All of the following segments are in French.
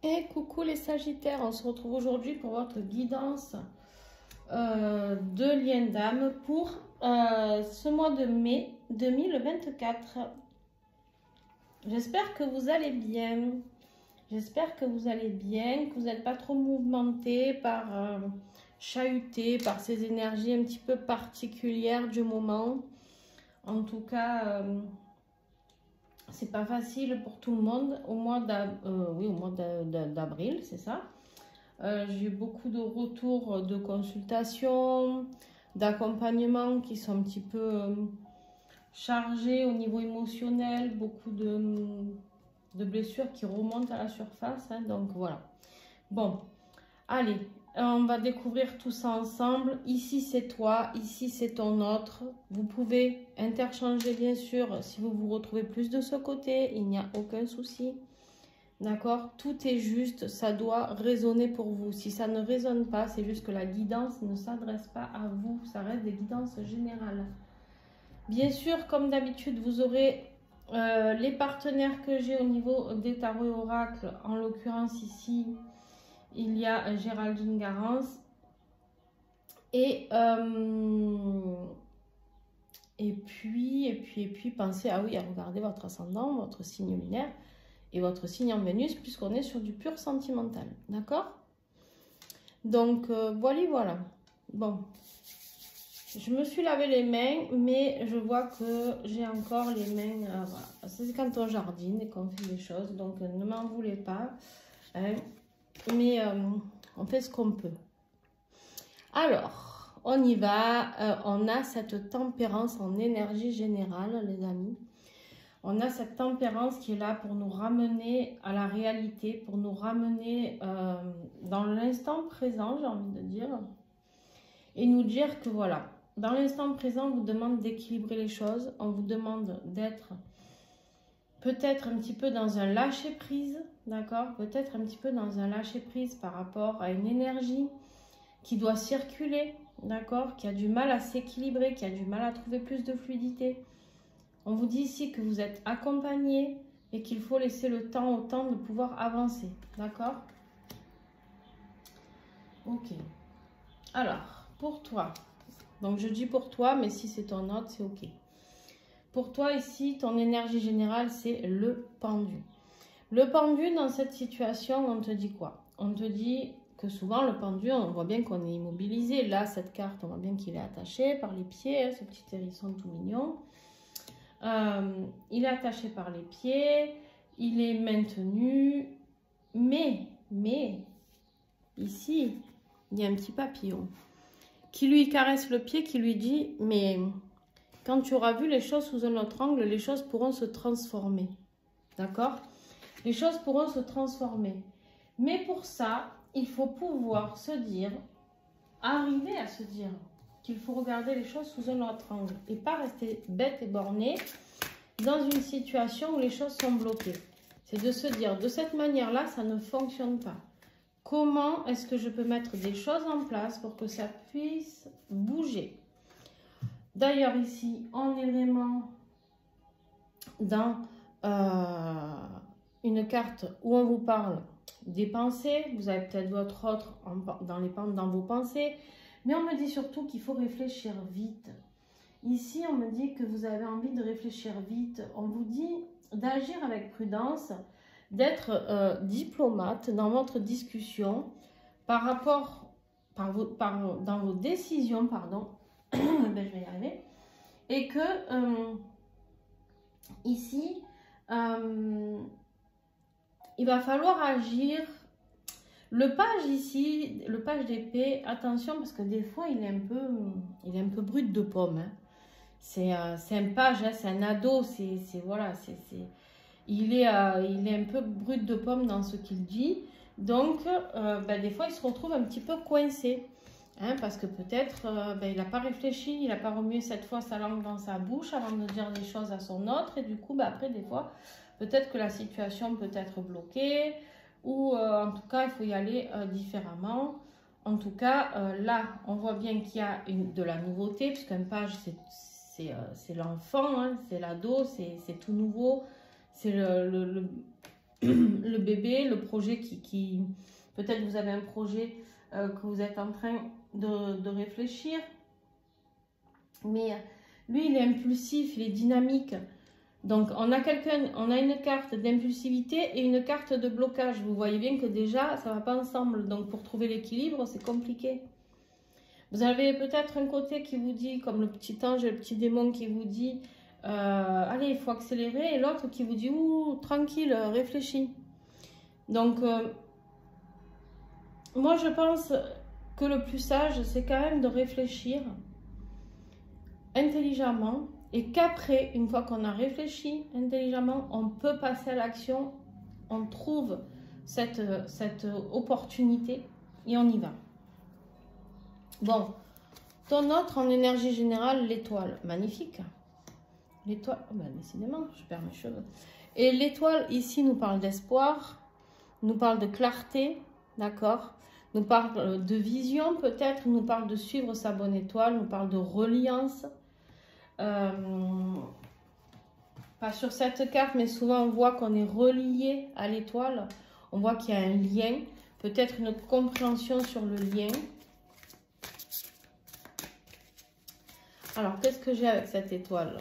Et coucou les Sagittaires, on se retrouve aujourd'hui pour votre guidance de lien d'âme pour ce mois de mai 2024. J'espère que vous allez bien. J'espère que vous allez bien, que vous n'êtes pas trop mouvementé chahuté par ces énergies un petit peu particulières du moment. En tout cas, c'est pas facile pour tout le monde au mois d'avril, c'est ça. J'ai eu beaucoup de retours de consultation, d'accompagnement qui sont un petit peu chargés au niveau émotionnel, beaucoup de blessures qui remontent à la surface, hein, donc voilà. Bon, allez, on va découvrir tout ça ensemble. Ici c'est toi, ici c'est ton autre. Vous pouvez interchanger bien sûr si vous vous retrouvez plus de ce côté, il n'y a aucun souci. D'accord? Tout est juste, ça doit résonner pour vous. Si ça ne résonne pas, c'est juste que la guidance ne s'adresse pas à vous. Ça reste des guidances générales. Bien sûr, comme d'habitude, vous aurez les partenaires que j'ai au niveau des tarots et oracles. En l'occurrence ici, il y a Géraldine Garance. Et puis, pensez à regarder votre ascendant, votre signe lunaire et votre signe en Vénus, puisqu'on est sur du pur sentimental. D'accord? Donc, voilà. Bon, je me suis lavé les mains, mais je vois que j'ai encore les mains... voilà. C'est quand on jardine et qu'on fait des choses, donc ne m'en voulez pas. Hein. Mais on fait ce qu'on peut. Alors, on y va. On a cette tempérance en énergie générale, les amis. On a cette tempérance qui est là pour nous ramener à la réalité, pour nous ramener dans l'instant présent, j'ai envie de dire. Et nous dire que voilà, dans l'instant présent, on vous demande d'équilibrer les choses. On vous demande d'être peut-être un petit peu dans un lâcher-prise, d'accord? Peut-être un petit peu dans un lâcher-prise par rapport à une énergie qui doit circuler, d'accord? Qui a du mal à s'équilibrer, qui a du mal à trouver plus de fluidité. On vous dit ici que vous êtes accompagné et qu'il faut laisser le temps au temps de pouvoir avancer. D'accord? Ok. Alors, pour toi. Donc, je dis pour toi, mais si c'est ton autre, c'est ok. Pour toi, ici, ton énergie générale, c'est le pendu. Le pendu, dans cette situation, on te dit quoi? On te dit que souvent, le pendu, on voit bien qu'on est immobilisé. Là, cette carte, on voit bien qu'il est attaché par les pieds, hein, ce petit hérisson tout mignon. Il est attaché par les pieds, il est maintenu, mais, ici, il y a un petit papillon qui lui caresse le pied, qui lui dit, mais quand tu auras vu les choses sous un autre angle, les choses pourront se transformer. D'accord? Les choses pourront se transformer. Mais pour ça, il faut pouvoir se dire, arriver à se dire, qu'il faut regarder les choses sous un autre angle et pas rester bête et borné dans une situation où les choses sont bloquées. C'est de se dire, de cette manière-là, ça ne fonctionne pas. Comment est-ce que je peux mettre des choses en place pour que ça puisse bouger? D'ailleurs, ici, on est vraiment dans une carte où on vous parle des pensées. Vous avez peut-être votre autre dans vos pensées. Mais on me dit surtout qu'il faut réfléchir vite. Ici, on me dit que vous avez envie de réfléchir vite. On vous dit d'agir avec prudence, d'être diplomate dans votre discussion par rapport, dans vos décisions, pardon. Ben, je vais y arriver. Et que ici, il va falloir agir. Le page ici, le page d'épée, attention parce que des fois il est un peu brut de pomme. Hein. C'est un page, hein, c'est un ado, il est un peu brut de pomme dans ce qu'il dit. Donc des fois il se retrouve un petit peu coincé. Hein, parce que peut-être il n'a pas réfléchi, il n'a pas remué cette fois sa langue dans sa bouche avant de dire des choses à son autre. Et du coup, après, des fois, peut-être que la situation peut être bloquée. Ou en tout cas, il faut y aller différemment. En tout cas, là, on voit bien qu'il y a de la nouveauté. Puisqu'un page, c'est l'enfant, hein, c'est l'ado, c'est tout nouveau. C'est le bébé, le projet qui peut-être vous avez un projet que vous êtes en train de réfléchir. Mais lui, il est impulsif, il est dynamique. Donc, on a une carte d'impulsivité et une carte de blocage. Vous voyez bien que déjà, ça ne va pas ensemble. Donc, pour trouver l'équilibre, c'est compliqué. Vous avez peut-être un côté qui vous dit, comme le petit ange et le petit démon qui vous dit, allez, il faut accélérer. Et l'autre qui vous dit, ouh, tranquille, réfléchis. Donc, moi, je pense que le plus sage, c'est quand même de réfléchir intelligemment. Et qu'après, une fois qu'on a réfléchi intelligemment, on peut passer à l'action, on trouve cette opportunité et on y va. Bon, ton autre en énergie générale, l'étoile, magnifique. L'étoile, oh ben décidément, je perds mes cheveux. Et l'étoile ici nous parle d'espoir, nous parle de clarté, d'accord, nous parle de vision peut-être, nous parle de suivre sa bonne étoile, nous parle de reliance. Pas sur cette carte, mais souvent on voit qu'on est relié à l'étoile. On voit qu'il y a un lien, peut-être une compréhension sur le lien. Alors, qu'est-ce que j'ai avec cette étoile?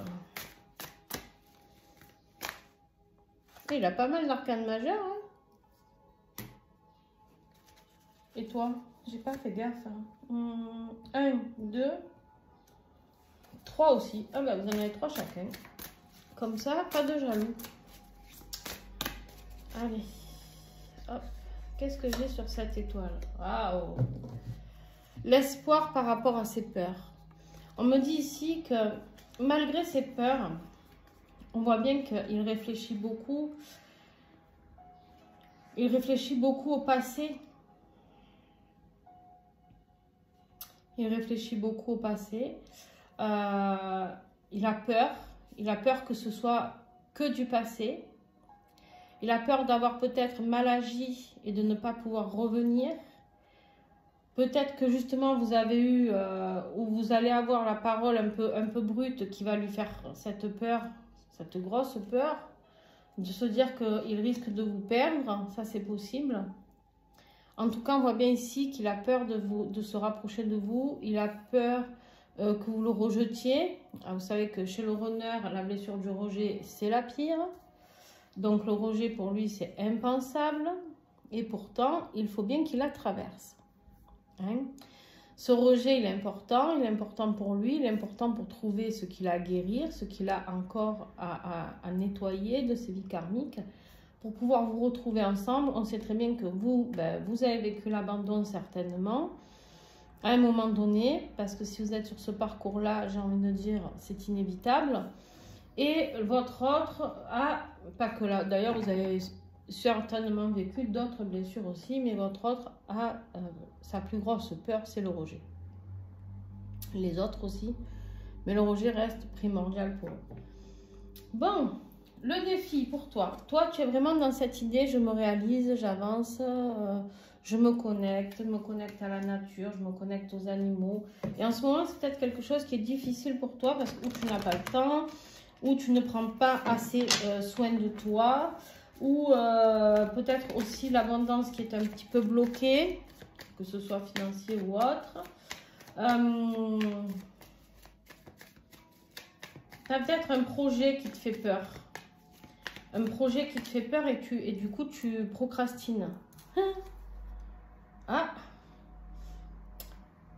Il a pas mal d'arcanes majeures. Hein, et toi? J'ai pas fait gaffe. Hein. 1, 2, 3 aussi. Ah bah vous en avez 3 chacun. Comme ça, pas de jaloux. Allez. Hop. Qu'est-ce que j'ai sur cette étoile? Waouh! L'espoir par rapport à ses peurs. On me dit ici que malgré ses peurs, on voit bien qu'il réfléchit beaucoup. Il réfléchit beaucoup au passé. Il réfléchit beaucoup au passé. Il a peur. Il a peur que ce soit que du passé. Il a peur d'avoir peut-être mal agi et de ne pas pouvoir revenir. Peut-être que justement vous avez eu, ou vous allez avoir la parole un peu brute qui va lui faire cette peur, cette grosse peur, de se dire qu'il risque de vous perdre. Ça c'est possible. En tout cas, on voit bien ici qu'il a peur de se rapprocher de vous. Il a peur que vous le rejetiez. Alors, vous savez que chez le runner, la blessure du rejet, c'est la pire. Donc le rejet pour lui, c'est impensable. Et pourtant, il faut bien qu'il la traverse. Hein? Ce rejet, il est important pour lui, il est important pour trouver ce qu'il a à guérir, ce qu'il a encore à nettoyer de ses vies karmiques. Pour pouvoir vous retrouver ensemble, on sait très bien que vous, vous avez vécu l'abandon certainement, à un moment donné, parce que si vous êtes sur ce parcours-là, j'ai envie de dire, c'est inévitable. Et votre autre a, pas que là, d'ailleurs vous avez certainement vécu d'autres blessures aussi, mais votre autre a sa plus grosse peur, c'est le rejet. Les autres aussi, mais le rejet reste primordial pour eux. Bon, le défi pour toi. Toi, tu es vraiment dans cette idée, je me réalise, j'avance, je me connecte à la nature, je me connecte aux animaux. Et en ce moment, c'est peut-être quelque chose qui est difficile pour toi parce que tu n'as pas le temps, ou tu ne prends pas assez soin de toi, ou peut-être aussi l'abondance qui est un petit peu bloquée, que ce soit financier ou autre. Tu as peut-être un projet qui te fait peur. Un projet qui te fait peur et du coup tu procrastines. Ah,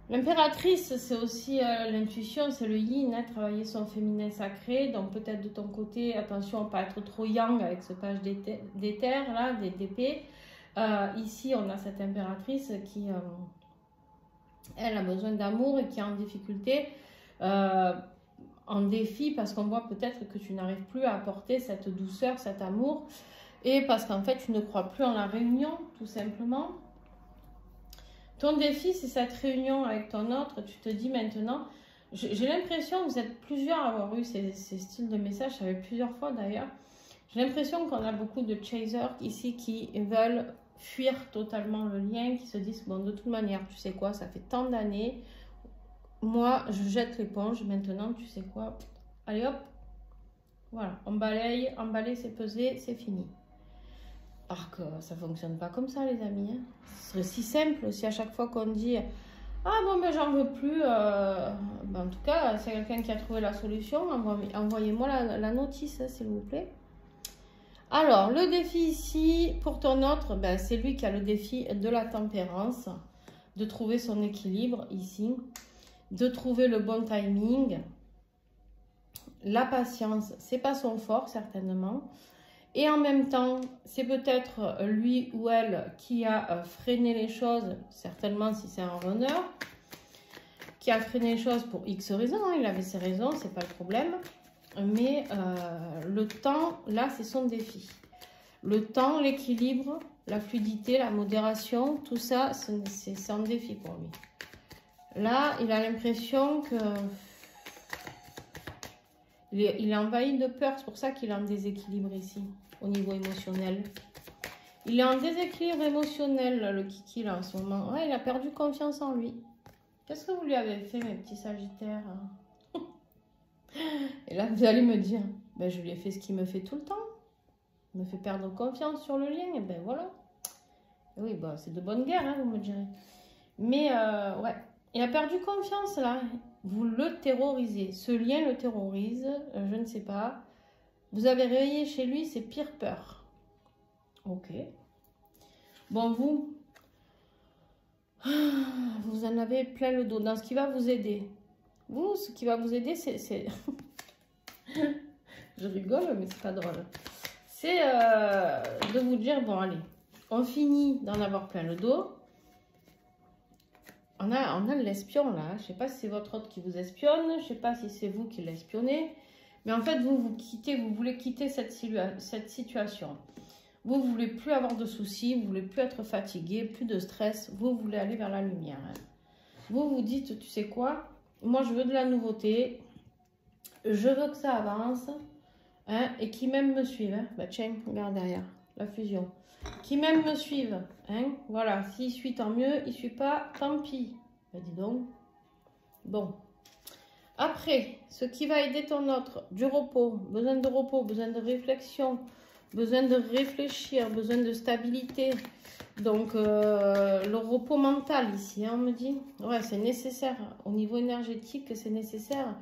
l'impératrice, c'est aussi l'intuition, c'est le yin, hein, travailler son féminin sacré. Donc peut-être de ton côté, attention à ne pas être trop yang avec ce page d'éther, là, d'épée. Ici, on a cette impératrice qui, elle, a besoin d'amour et qui est en difficulté, en défi, parce qu'on voit peut-être que tu n'arrives plus à apporter cette douceur, cet amour. Et parce qu'en fait, tu ne crois plus en la réunion, tout simplement. Ton défi, c'est cette réunion avec ton autre. Tu te dis maintenant, j'ai l'impression, vous êtes plusieurs à avoir eu ces styles de messages, ça fait plusieurs fois d'ailleurs. J'ai l'impression qu'on a beaucoup de chasers ici qui veulent fuir totalement le lien, qui se disent, bon, de toute manière, tu sais quoi, ça fait tant d'années, moi, je jette l'éponge, maintenant, tu sais quoi, allez hop, voilà, on balaye, emballer, c'est pesé, c'est fini. Alors que ça ne fonctionne pas comme ça, les amis. Hein. Ce serait si simple si à chaque fois qu'on dit « Ah bon, ben j'en veux plus ben, en tout cas, c'est quelqu'un qui a trouvé la solution, envoyez-moi la notice, hein, s'il vous plaît. Alors, le défi ici, pour ton autre, ben, c'est lui qui a le défi de la tempérance, de trouver son équilibre ici, de trouver le bon timing. La patience, c'est pas son fort, certainement. Et en même temps, c'est peut-être lui ou elle qui a freiné les choses, certainement si c'est un runner, qui a freiné les choses pour X raisons, hein, il avait ses raisons, c'est pas le problème. Mais le temps, là, c'est son défi. Le temps, l'équilibre, la fluidité, la modération, tout ça, c'est un défi pour lui. Là, il a l'impression que... Il est envahi de peur, c'est pour ça qu'il est en déséquilibre ici, au niveau émotionnel. Il est en déséquilibre émotionnel, là, le kiki, là, en ce moment. Ouais, il a perdu confiance en lui. Qu'est-ce que vous lui avez fait, mes petits sagittaires? Et là, vous allez me dire, ben, je lui ai fait ce qu'il me fait tout le temps. Il me fait perdre confiance sur le lien, et ben voilà. Et oui, bah, c'est de bonne guerre, hein, vous me direz. Mais, ouais, il a perdu confiance, là. Vous le terrorisez. Ce lien le terrorise, je ne sais pas. Vous avez réveillé chez lui ses pires peurs. Ok. Bon, vous en avez plein le dos. Dans ce qui va vous aider. Vous, ce qui va vous aider, c'est... Je rigole, mais c'est pas drôle. C'est de vous dire, bon, allez, on finit d'en avoir plein le dos. On a l'espion, là. Je ne sais pas si c'est votre autre qui vous espionne. Je ne sais pas si c'est vous qui l'espionnez. Mais en fait, vous voulez quitter cette situation. Vous ne voulez plus avoir de soucis. Vous ne voulez plus être fatigué, plus de stress. Vous voulez aller vers la lumière. Hein. Vous vous dites, tu sais quoi? Moi, je veux de la nouveauté. Je veux que ça avance. Hein, et qui même me suivent. Hein. Bah, tiens, regarde derrière. La fusion. Qui même me suivent. Hein. Voilà, s'il suit, tant mieux. Il ne suit pas, tant pis. Ben, dis donc. Bon. Après, ce qui va aider ton autre, du repos, besoin de réflexion, besoin de réfléchir, besoin de stabilité. Donc, le repos mental ici, hein, on me dit. Ouais, c'est nécessaire. Au niveau énergétique, c'est nécessaire.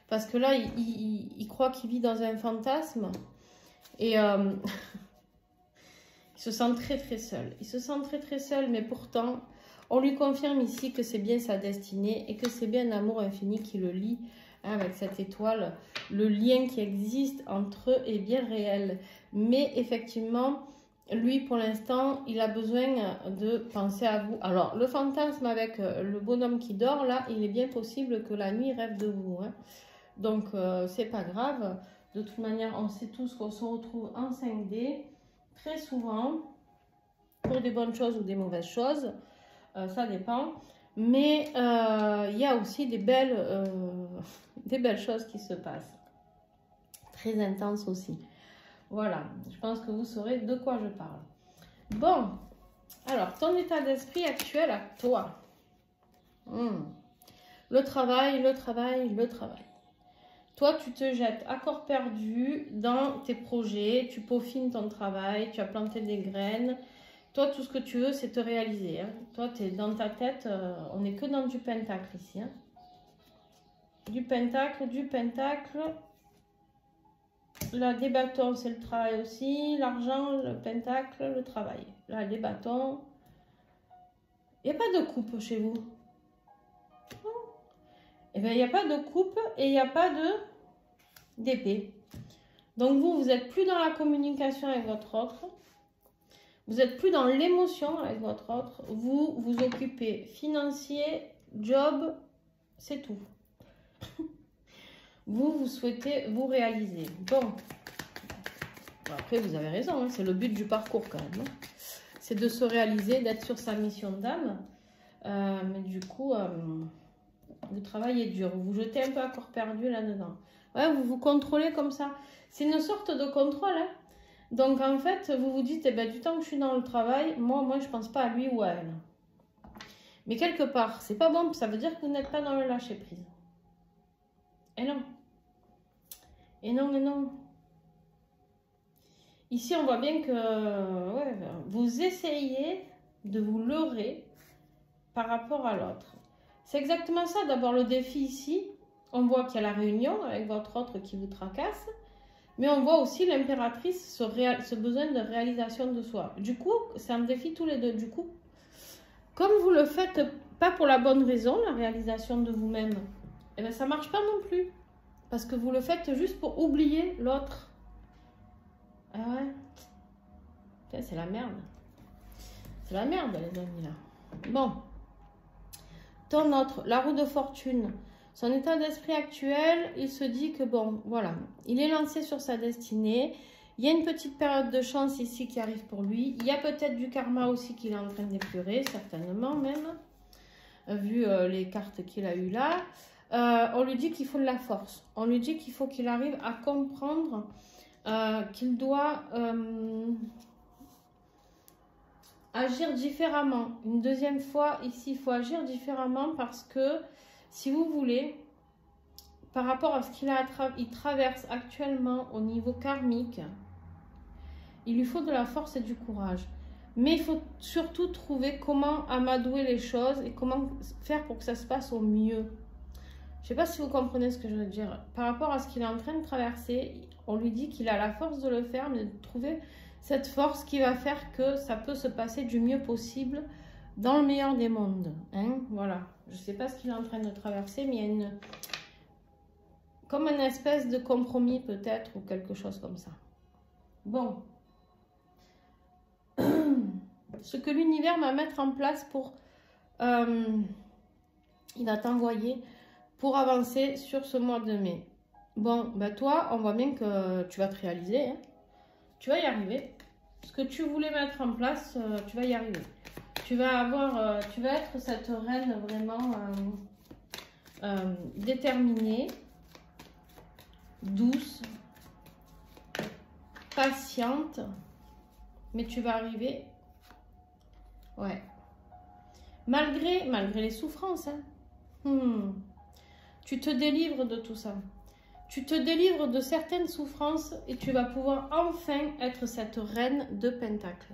Parce que là, il croit qu'il vit dans un fantasme. Et... il se sent très très seul. Il se sent très très seul, mais pourtant, on lui confirme ici que c'est bien sa destinée et que c'est bien l'amour infini qui le lie hein, avec cette étoile. Le lien qui existe entre eux est bien réel. Mais effectivement, lui pour l'instant, il a besoin de penser à vous. Alors, le fantasme avec le bonhomme qui dort, là, il est bien possible que la nuit il rêve de vous. Hein. Donc, c'est pas grave. De toute manière, on sait tous qu'on se retrouve en 5D. Très souvent, pour des bonnes choses ou des mauvaises choses, ça dépend. Mais il y a aussi des belles choses qui se passent. Très intenses aussi. Voilà, je pense que vous saurez de quoi je parle. Bon, alors, ton état d'esprit actuel à toi. Le travail. Toi, tu te jettes à corps perdu dans tes projets, tu peaufines ton travail, tu as planté des graines. Toi, tout ce que tu veux, c'est te réaliser. Hein. Toi, tu es dans ta tête, on n'est que dans du pentacle ici. Hein. Du pentacle. Là, des bâtons, c'est le travail aussi. L'argent, le pentacle, le travail. Là, des bâtons. Il n'y a pas de coupe chez vous. Eh bien, il n'y a pas de coupe et il n'y a pas d'épée. Donc, vous n'êtes plus dans la communication avec votre autre. Vous n'êtes plus dans l'émotion avec votre autre. Vous vous occupez financier, job, c'est tout. Vous souhaitez vous réaliser. Bon. Après, vous avez raison. Hein, c'est le but du parcours quand même. Hein. C'est de se réaliser, d'être sur sa mission d'âme. Mais du coup... vous travaillez dur, vous vous jetez un peu à corps perdu là-dedans. Ouais, vous vous contrôlez comme ça. C'est une sorte de contrôle. Hein. Donc, en fait, vous vous dites, eh ben, du temps que je suis dans le travail, moi je ne pense pas à lui ou à elle. Mais quelque part, c'est pas bon, ça veut dire que vous n'êtes pas dans le lâcher-prise. Et non. Et non. Ici, on voit bien que ouais, vous essayez de vous leurrer par rapport à l'autre. C'est exactement ça. D'abord, le défi ici, on voit qu'il y a la réunion avec votre autre qui vous tracasse, mais on voit aussi l'impératrice, ce besoin de réalisation de soi. Du coup, c'est un défi tous les deux. Du coup, comme vous le faites pas pour la bonne raison, la réalisation de vous-même, eh bien, ça marche pas non plus. Parce que vous le faites juste pour oublier l'autre. Ah ouais. C'est la merde. C'est la merde, les amis, là. Bon. Ton autre, la roue de fortune. Son état d'esprit actuel, il se dit que bon, voilà. Il est lancé sur sa destinée. Il y a une petite période de chance ici qui arrive pour lui. Il y a peut-être du karma aussi qu'il est en train d'épurer, certainement même. Vu les cartes qu'il a eues là. On lui dit qu'il faut de la force. On lui dit qu'il faut qu'il arrive à comprendre qu'il doit agir différemment. Une deuxième fois, ici, il faut agir différemment parce que, si vous voulez, par rapport à ce qu'il traverse actuellement au niveau karmique, il lui faut de la force et du courage. Mais il faut surtout trouver comment amadouer les choses et comment faire pour que ça se passe au mieux. Je ne sais pas si vous comprenez ce que je veux dire. Par rapport à ce qu'il est en train de traverser, on lui dit qu'il a la force de le faire, mais de trouver cette force qui va faire que ça peut se passer du mieux possible dans le meilleur des mondes. Hein, voilà. Je ne sais pas ce qu'il est en train de traverser, mais il y a comme une espèce de compromis peut-être ou quelque chose comme ça. Bon. Ce que l'univers va mettre en place pour... il va t'envoyer pour avancer sur ce mois de mai. Bon, ben toi, on voit bien que tu vas te réaliser. Hein. Tu vas y arriver. Ce que tu voulais mettre en place, tu vas y arriver. Tu vas être cette reine vraiment déterminée, douce, patiente, mais tu vas arriver. Ouais. Malgré les souffrances. Hein. Tu te délivres de tout ça. Tu te délivres de certaines souffrances et tu vas pouvoir enfin être cette reine de Pentacles.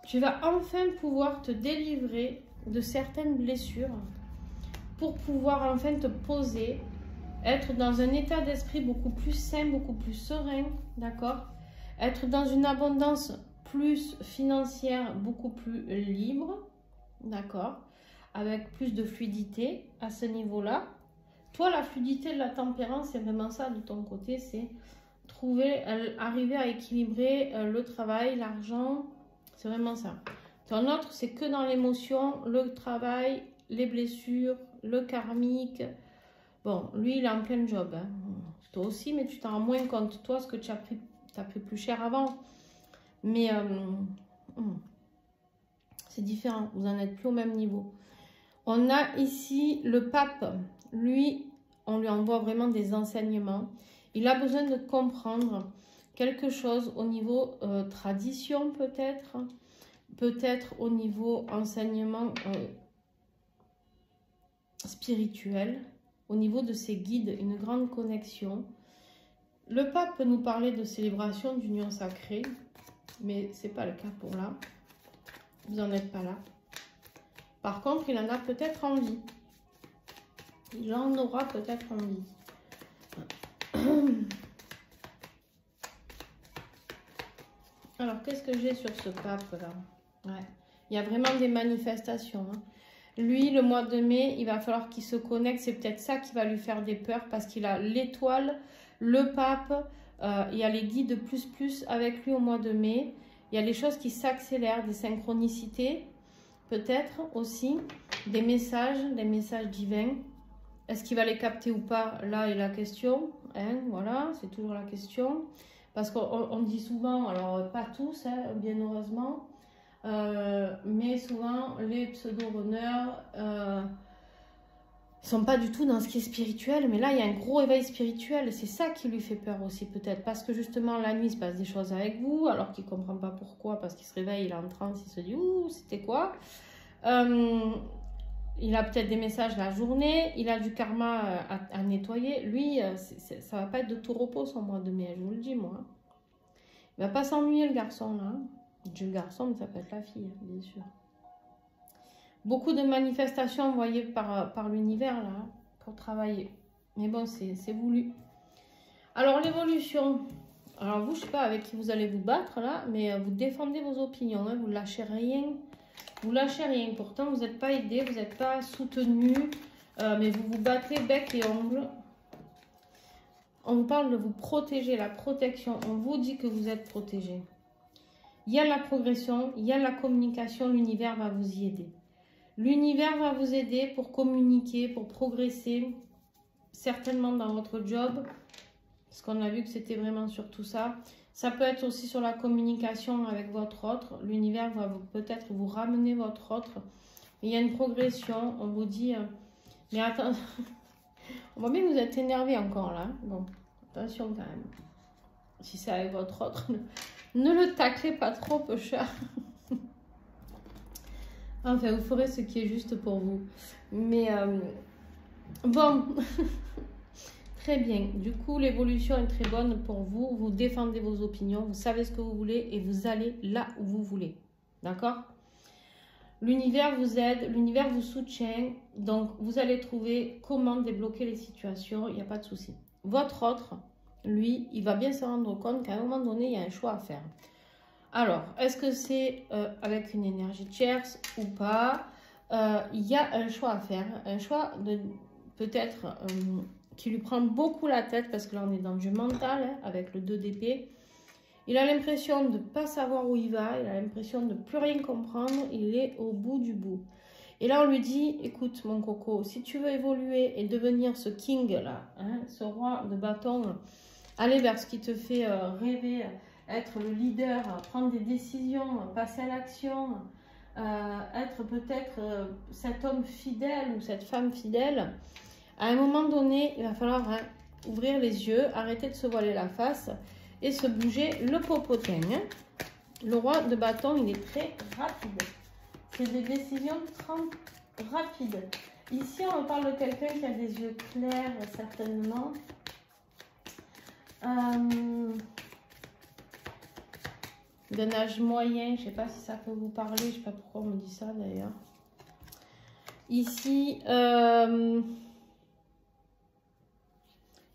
Tu vas enfin pouvoir te délivrer de certaines blessures pour pouvoir enfin te poser, être dans un état d'esprit beaucoup plus sain, beaucoup plus serein, d'accord? Être dans une abondance plus financière, beaucoup plus libre, d'accord? Avec plus de fluidité à ce niveau-là. Toi, la fluidité de la tempérance, c'est vraiment ça de ton côté, c'est arriver à équilibrer le travail, l'argent, c'est vraiment ça. Ton autre, c'est que dans l'émotion, le travail, les blessures, le karmique. Bon, lui, il est en plein job. Hein. Toi aussi, mais tu t'en rends moins compte. Toi, ce que tu as pris plus cher avant. Mais c'est différent, vous n'en êtes plus au même niveau. On a ici le pape. Lui, on lui envoie vraiment des enseignements. Il a besoin de comprendre quelque chose au niveau tradition peut-être. Peut-être au niveau enseignement spirituel. Au niveau de ses guides, une grande connexion. Le pape peut nous parler de célébration d'union sacrée. Mais ce n'est pas le cas pour là. Vous n'en êtes pas là. Par contre, il en a peut-être envie. Il en aura peut-être envie. Alors, qu'est-ce que j'ai sur ce pape-là? Ouais. Il y a vraiment des manifestations. Hein. Lui, le mois de mai, il va falloir qu'il se connecte. C'est peut-être ça qui va lui faire des peurs parce qu'il a l'étoile, le pape. Il y a les guides plus avec lui au mois de mai. Il y a les choses qui s'accélèrent, des synchronicités. Peut-être aussi des messages divins. Est-ce qu'il va les capter ou pas? Là est la question. Hein, voilà, c'est toujours la question. Parce qu'on dit souvent, alors pas tous, hein, bien heureusement, mais souvent les pseudo-runners sont pas du tout dans ce qui est spirituel. Mais là, il y a un gros éveil spirituel. C'est ça qui lui fait peur aussi peut-être. Parce que justement, la nuit, il se passe des choses avec vous, alors qu'il ne comprend pas pourquoi. Parce qu'il se réveille, il est en transe, il se dit « Ouh, c'était quoi ?» Il a peut-être des messages la journée, il a du karma à nettoyer. Lui, ça va pas être de tout repos son mois de mai, je vous le dis moi. Il ne va pas s'ennuyer le garçon là. Je dis le garçon, mais ça peut être la fille, bien sûr. Beaucoup de manifestations envoyées par l'univers là, pour travailler. Mais bon, c'est voulu. Alors l'évolution. Alors vous, je ne sais pas avec qui vous allez vous battre là, mais vous défendez vos opinions. Hein, vous ne lâchez rien. Vous lâchez rien. Pourtant, vous n'êtes pas aidé, vous n'êtes pas soutenu. Mais vous vous battez bec et ongles. On vous parle de vous protéger, la protection. On vous dit que vous êtes protégé. Il y a la progression, il y a la communication. L'univers va vous y aider. L'univers va vous aider pour communiquer, pour progresser. Certainement dans votre job. Parce qu'on a vu que c'était vraiment sur tout ça. Ça peut être aussi sur la communication avec votre autre. L'univers va peut-être vous ramener votre autre. Il y a une progression. On vous dit... mais attends... On voit bien que vous êtes énervé encore là. Bon, attention quand même. Si c'est avec votre autre, ne le taclez pas trop, peu cher. Enfin, vous ferez ce qui est juste pour vous. Mais bon... Très bien. Du coup, l'évolution est très bonne pour vous. Vous défendez vos opinions. Vous savez ce que vous voulez et vous allez là où vous voulez. D'accord? L'univers vous aide. L'univers vous soutient. Donc, vous allez trouver comment débloquer les situations. Il n'y a pas de souci. Votre autre, lui, il va bien se rendre compte qu'à un moment donné, il y a un choix à faire. Alors, est-ce que c'est avec une énergie tierce ou pas? Il y a un choix à faire. Un choix de peut-être... qui lui prend beaucoup la tête parce que là on est dans du mental hein, avec le 2 d'épée. Il a l'impression de ne pas savoir où il va, il a l'impression de ne plus rien comprendre, il est au bout du bout. Et là on lui dit, écoute mon coco, si tu veux évoluer et devenir ce king là, hein, ce roi de bâton, aller vers ce qui te fait rêver, être le leader, prendre des décisions, passer à l'action, être peut-être cet homme fidèle ou cette femme fidèle. À un moment donné, il va falloir hein, ouvrir les yeux, arrêter de se voiler la face et se bouger le popotin. Hein. Le roi de bâton, il est très rapide. C'est des décisions rapides. Ici, on parle de quelqu'un qui a des yeux clairs, certainement. D'un âge moyen, je ne sais pas si ça peut vous parler, je ne sais pas pourquoi on me dit ça d'ailleurs. Ici,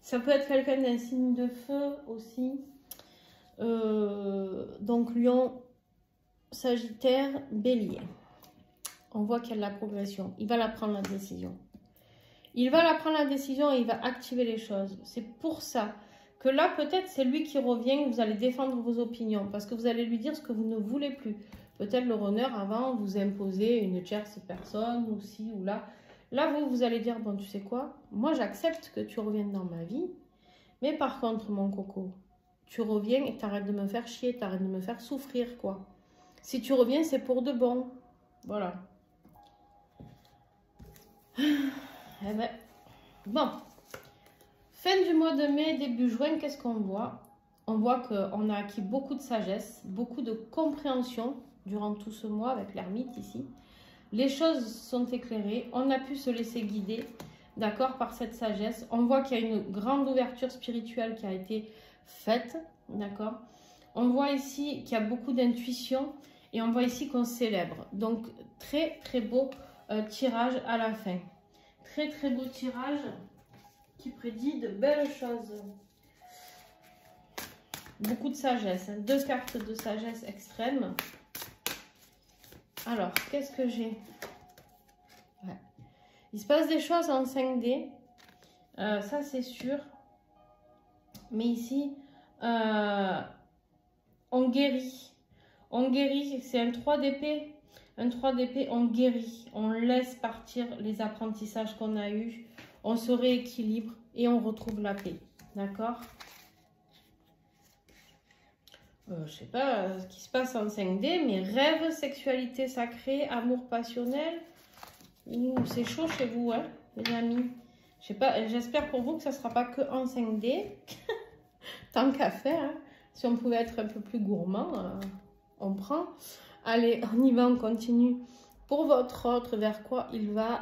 ça peut être quelqu'un d'un signe de feu aussi. Donc Lion, Sagittaire, Bélier. On voit qu'il y a de la progression. Il va la prendre la décision. Il va la prendre la décision et il va activer les choses. C'est pour ça que là, peut-être, c'est lui qui revient. Vous allez défendre vos opinions parce que vous allez lui dire ce que vous ne voulez plus. Peut-être le runner, avant, vous imposait une tierce personne ou ci ou là. Là, vous allez dire, bon, tu sais quoi? Moi, j'accepte que tu reviennes dans ma vie. Mais par contre, mon coco, tu reviens et t'arrêtes de me faire chier, t'arrêtes de me faire souffrir, quoi. Si tu reviens, c'est pour de bon. Voilà. Eh ben, bon. Fin du mois de mai, début juin, qu'est-ce qu'on voit? On voit qu'on a acquis beaucoup de sagesse, beaucoup de compréhension durant tout ce mois avec l'ermite ici. Les choses sont éclairées, on a pu se laisser guider, d'accord, par cette sagesse. On voit qu'il y a une grande ouverture spirituelle qui a été faite, d'accord. On voit ici qu'il y a beaucoup d'intuition et on voit ici qu'on célèbre. Donc, très, très beau tirage à la fin. Très, très beau tirage qui prédit de belles choses. Beaucoup de sagesse, hein. 2 cartes de sagesse extrême. Alors, qu'est-ce que j'ai? Ouais. Il se passe des choses en 5D. Ça, c'est sûr. Mais ici, on guérit. On guérit. C'est un 3 d'épée. Un 3 d'épée, on guérit. On laisse partir les apprentissages qu'on a eus. On se rééquilibre et on retrouve la paix. D'accord? Je sais pas ce qui se passe en 5D, mais rêve, sexualité sacrée, amour passionnel. C'est chaud chez vous, hein, les amis. Je sais pas, j'espère pour vous que ça ne sera pas que en 5D. Tant qu'à faire, hein. Si on pouvait être un peu plus gourmand, on prend. Allez, on y va, on continue. Pour votre autre, vers quoi il va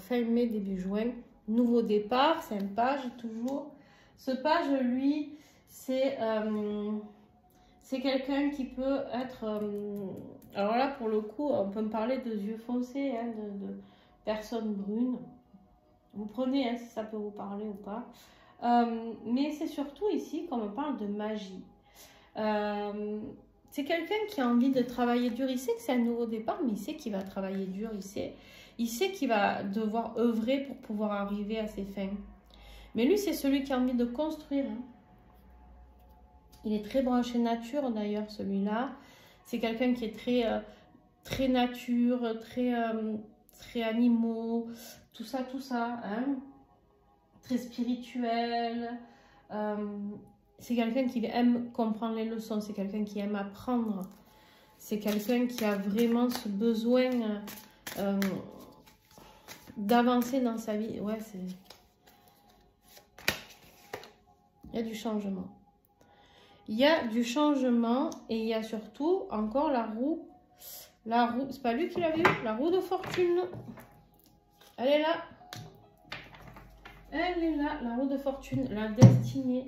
fin mai, début juin. Nouveau départ, c'est un page toujours. Ce page, lui, c'est C'est quelqu'un qui peut être... alors là, pour le coup, on peut me parler de yeux foncés, hein, de personnes brunes. Vous prenez hein, si ça peut vous parler ou pas. Mais c'est surtout ici qu'on me parle de magie. C'est quelqu'un qui a envie de travailler dur. Il sait que c'est un nouveau départ, mais il sait qu'il va travailler dur. Il sait qu'il va devoir œuvrer pour pouvoir arriver à ses fins. Mais lui, c'est celui qui a envie de construire. Hein. Il est très branché nature, d'ailleurs, celui-là. C'est quelqu'un qui est très nature, très animaux, tout ça, hein. Très spirituel. C'est quelqu'un qui aime comprendre les leçons, c'est quelqu'un qui aime apprendre. C'est quelqu'un qui a vraiment ce besoin d'avancer dans sa vie. Ouais, c'est... Il y a du changement. Il y a du changement et il y a surtout encore la roue. La roue, c'est pas lui qui l'a vu, la roue de fortune. Elle est là. Elle est là, la roue de fortune, la destinée.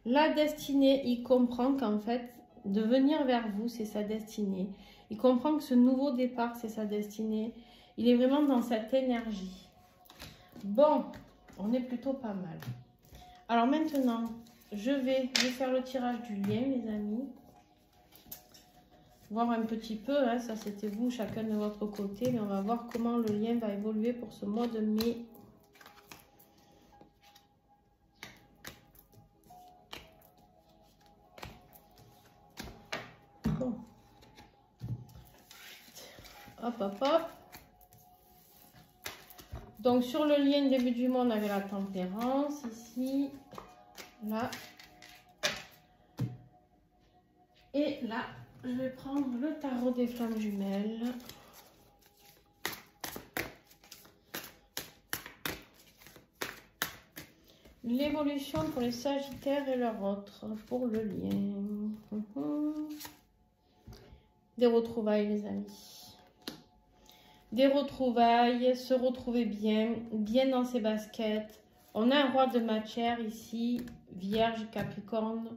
La destinée, il comprend qu'en fait, de venir vers vous, c'est sa destinée. Il comprend que ce nouveau départ, c'est sa destinée. Il est vraiment dans cette énergie. Bon, on est plutôt pas mal. Alors maintenant, je vais faire le tirage du lien, les amis. Voir un petit peu, hein, ça c'était vous, chacun de votre côté. Mais on va voir comment le lien va évoluer pour ce mois de mai. Bon. Hop, hop, hop. Donc sur le lien début du mois, on avait la tempérance ici. Là. Et là, je vais prendre le tarot des flammes jumelles. L'évolution pour les sagittaires et leurs autres pour le lien. Des retrouvailles, les amis. Des retrouvailles, se retrouver bien, bien dans ses baskets. On a un roi de matière ici, Vierge, Capricorne,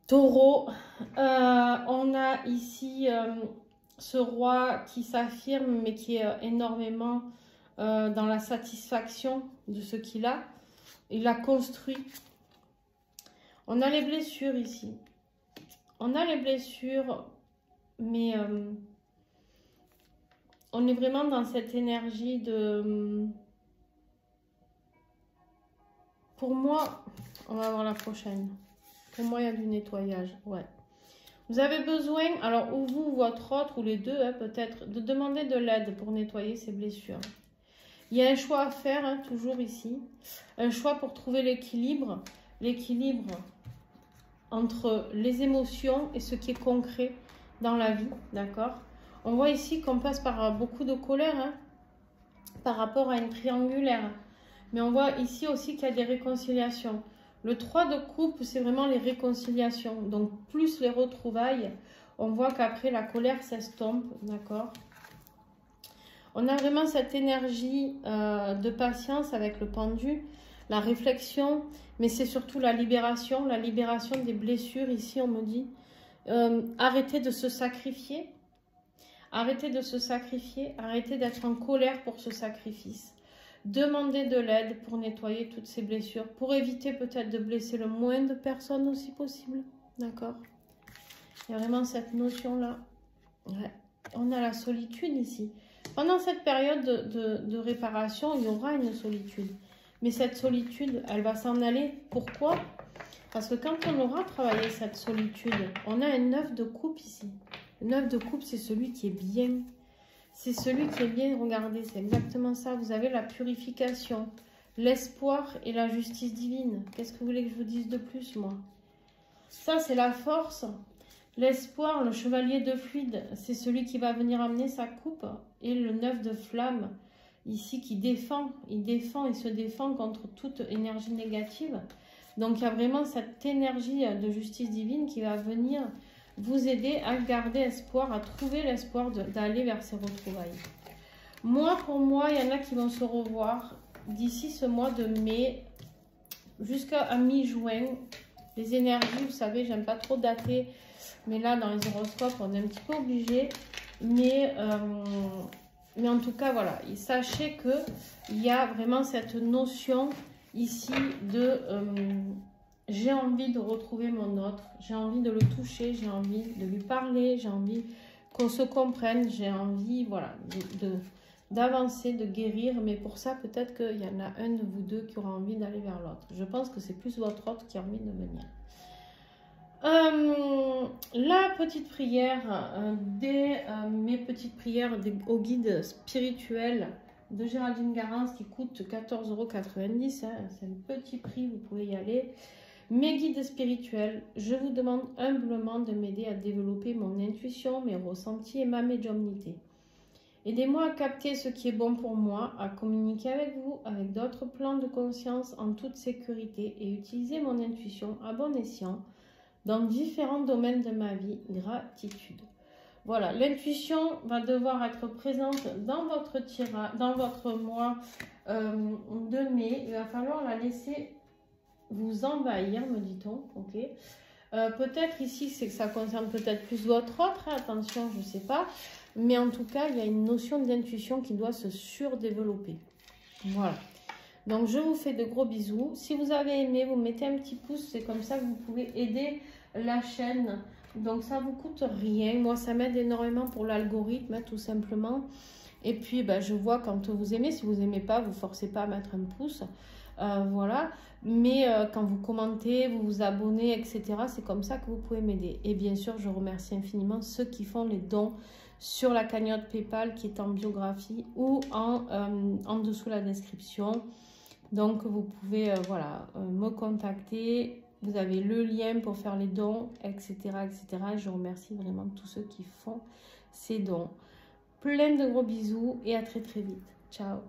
Taureau. On a ici ce roi qui s'affirme, mais qui est énormément dans la satisfaction de ce qu'il a. Il a construit. On a les blessures ici. On a les blessures, mais on est vraiment dans cette énergie de... Pour moi, on va voir la prochaine. Pour moi, il y a du nettoyage. Ouais. Vous avez besoin, alors ou vous, ou votre autre, ou les deux, hein, peut-être, de demander de l'aide pour nettoyer ces blessures. Il y a un choix à faire, hein, toujours ici. Un choix pour trouver l'équilibre. L'équilibre entre les émotions et ce qui est concret dans la vie. D'accord? On voit ici qu'on passe par beaucoup de colère, hein, par rapport à une triangulaire. Mais on voit ici aussi qu'il y a des réconciliations. Le 3 de coupe, c'est vraiment les réconciliations. Donc, plus les retrouvailles, on voit qu'après, la colère s'estompe. D'accord? On a vraiment cette énergie de patience avec le pendu, la réflexion, mais c'est surtout la libération des blessures. Ici, on me dit, arrêtez de se sacrifier. Arrêtez de se sacrifier. Arrêtez d'être en colère pour ce sacrifice. Demandez de l'aide pour nettoyer toutes ces blessures, pour éviter peut-être de blesser le moins de personnes aussi possible. D'accord? Il y a vraiment cette notion-là. Ouais. On a la solitude ici. Pendant cette période de réparation, il y aura une solitude. Mais cette solitude, elle va s'en aller. Pourquoi? Parce que quand on aura travaillé cette solitude, on a un 9 de coupe ici. Le 9 de coupe, c'est celui qui est bien. C'est celui qui est bien, regardez, c'est exactement ça. Vous avez la purification, l'espoir et la justice divine. Qu'est-ce que vous voulez que je vous dise de plus, moi? Ça, c'est la force. L'espoir, le chevalier de fluide, c'est celui qui va venir amener sa coupe. Et le 9 de flamme, ici, qui défend. Il se défend contre toute énergie négative. Donc, il y a vraiment cette énergie de justice divine qui va venir vous aider à garder espoir, à trouver l'espoir d'aller vers ces retrouvailles. Moi, pour moi, il y en a qui vont se revoir d'ici ce mois de mai jusqu'à mi-juin. Les énergies, vous savez, j'aime pas trop dater. Mais là, dans les horoscopes, on est un petit peu obligé. Mais en tout cas, voilà. Et sachez qu'il y a vraiment cette notion ici de... j'ai envie de retrouver mon autre. J'ai envie de le toucher. J'ai envie de lui parler. J'ai envie qu'on se comprenne. J'ai envie, voilà, d'avancer, de guérir. Mais pour ça, peut-être qu'il y en a un de vous deux qui aura envie d'aller vers l'autre. Je pense que c'est plus votre autre qui a envie de venir. La petite prière mes petites prières au guide spirituel de Géraldine Garance qui coûte 14,90 €. Hein, c'est un petit prix, vous pouvez y aller. Mes guides spirituels, je vous demande humblement de m'aider à développer mon intuition, mes ressentis et ma médiumnité. Aidez-moi à capter ce qui est bon pour moi, à communiquer avec vous, avec d'autres plans de conscience en toute sécurité et utiliser mon intuition à bon escient dans différents domaines de ma vie. Gratitude. Voilà, l'intuition va devoir être présente dans votre tirage, dans votre mois de mai. Il va falloir la laisser vous envahir, me dit-on. Ok. Peut-être ici, c'est que ça concerne peut-être plus votre autre. Hein, attention, je ne sais pas. Mais en tout cas, il y a une notion d'intuition qui doit se surdévelopper. Voilà. Donc, je vous fais de gros bisous. Si vous avez aimé, vous mettez un petit pouce. C'est comme ça que vous pouvez aider la chaîne. Donc, ça ne vous coûte rien. Moi, ça m'aide énormément pour l'algorithme, hein, tout simplement. Et puis, ben, je vois quand vous aimez. Si vous n'aimez pas, vous ne forcez pas à mettre un pouce. Voilà. Mais quand vous commentez, vous vous abonnez, etc., c'est comme ça que vous pouvez m'aider. Et bien sûr, je remercie infiniment ceux qui font les dons sur la cagnotte PayPal qui est en biographie ou en dessous la description. Donc, vous pouvez voilà, me contacter. Vous avez le lien pour faire les dons, etc., etc. Et je remercie vraiment tous ceux qui font ces dons. Plein de gros bisous et à très très vite. Ciao.